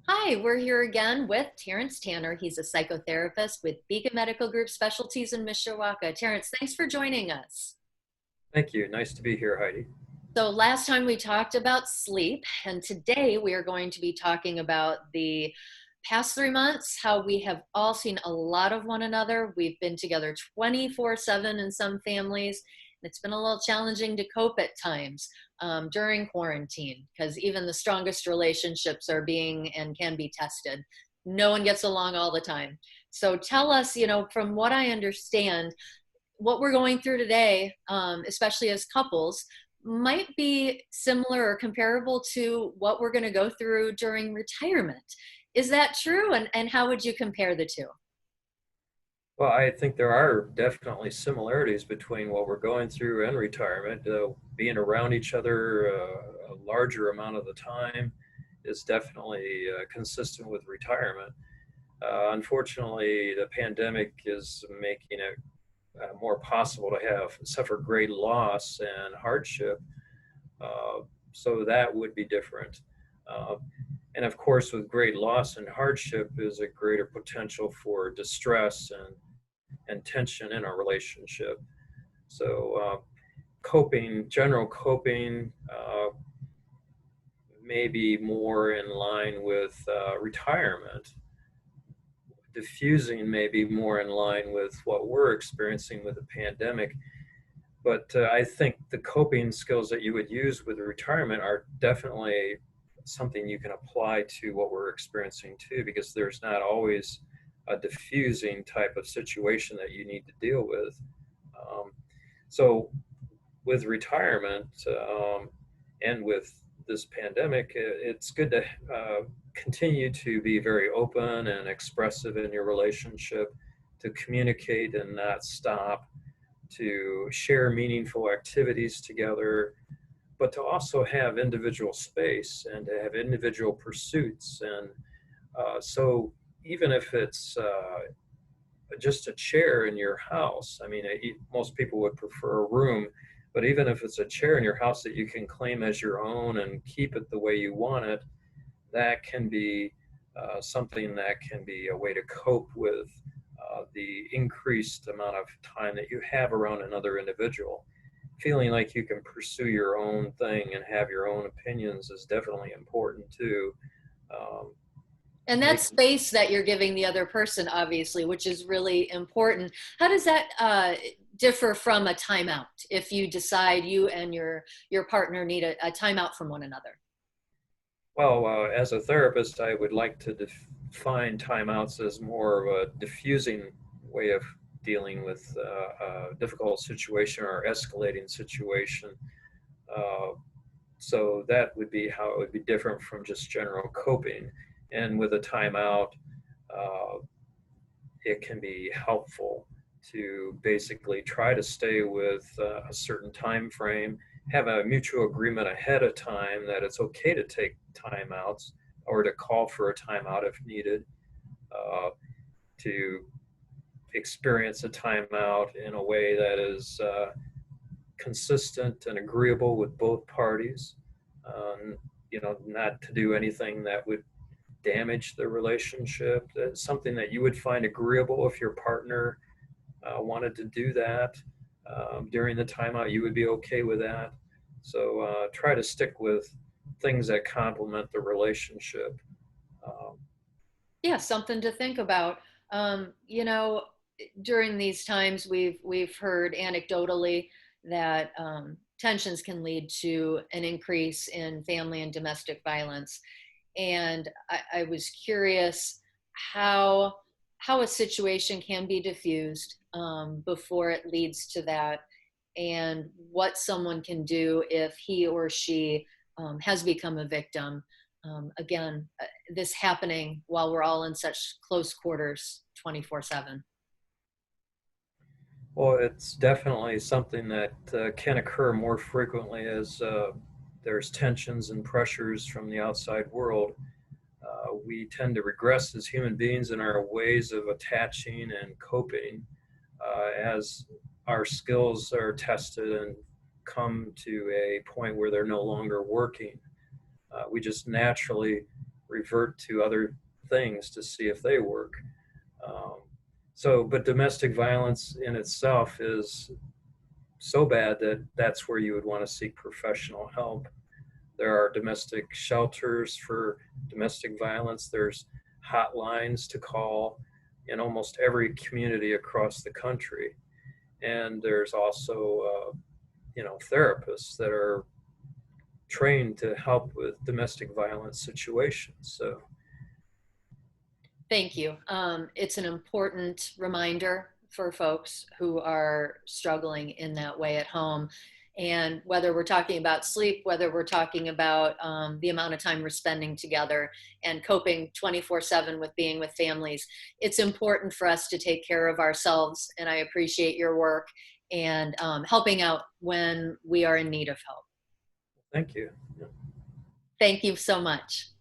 Hi, we're here again with Terrance Tanner. He's a psychotherapist with Beacon Medical Group Specialties in Mishawaka. Terrance, thanks for joining us. Thank you. Nice to be here, Heidi. So, last time we talked about sleep, and today we are going to be talking about the past 3 months, how we have all seen a lot of one another. We've been together 24/7 in some families. It's been a little challenging to cope at times during quarantine because even the strongest relationships are being and can be tested. No one gets along all the time. So, tell us, from what I understand, what we're going through today, especially as couples, might be similar or comparable to what we're going to go through during retirement. Is that true? And how would you compare the two? Well, I think there are definitely similarities between what we're going through and retirement. Being around each other a larger amount of the time is definitely consistent with retirement. Unfortunately, the pandemic is making it more possible to have suffer great loss and hardship. Uh, so that would be different. Uh, and of course, with great loss and hardship is a greater potential for distress and tension in our relationship. So, general coping, may be more in line with retirement. Diffusing may be more in line with what we're experiencing with the pandemic. But I think the coping skills that you would use with retirement are definitely something you can apply to what we're experiencing too, because there's not always a diffusing type of situation that you need to deal with. Um, so with retirement and with this pandemic, it's good to continue to be very open and expressive in your relationship, to communicate and not stop, to share meaningful activities together, but to also have individual space and to have individual pursuits. And so even if it's just a chair in your house, I mean, most people would prefer a room, but even if it's a chair in your house that you can claim as your own and keep it the way you want it, that can be something that can be a way to cope with the increased amount of time that you have around another individual. Feeling like you can pursue your own thing and have your own opinions is definitely important too. Um, And that make space that you're giving the other person, obviously, which is really important. How does that differ from a timeout if you decide you and your partner need a timeout from one another? Well, as a therapist, I would like to define timeouts as more of a diffusing way of dealing with a difficult situation or escalating situation. Uh, so that would be how it would be different from just general coping. And with a timeout, uh, it can be helpful to basically try to stay with a certain time frame, have a mutual agreement ahead of time that it's okay to take timeouts or to call for a timeout if needed, uh, to experience a timeout in a way that is consistent and agreeable with both parties. Um, not to do anything that would damage the relationship. That's something that you would find agreeable if your partner wanted to do that during the timeout. You would be okay with that. So try to stick with things that complement the relationship. Um, Yeah, something to think about. Um, you know, During these times, we've heard anecdotally that tensions can lead to an increase in family and domestic violence. And I was curious how how a situation can be diffused before it leads to that, and what someone can do if he or she has become a victim. Again, this happening while we're all in such close quarters 24/7. well, it's definitely something that can occur more frequently as there's tensions and pressures from the outside world. We tend to regress as human beings in our ways of attaching and coping as our skills are tested and come to a point where they're no longer working. We just naturally revert to other things to see if they work. Um, but domestic violence in itself is so bad that that's where you would want to seek professional help. There are domestic shelters for domestic violence. There's hotlines to call in almost every community across the country. And there's also, therapists that are trained to help with domestic violence situations. So, Thank you. It's an important reminder for folks who are struggling in that way at home. And whether we're talking about sleep, whether we're talking about the amount of time we're spending together and coping 24/7 with being with families, it's important for us to take care of ourselves. And I appreciate your work and helping out when we are in need of help. thank you. Thank you so much.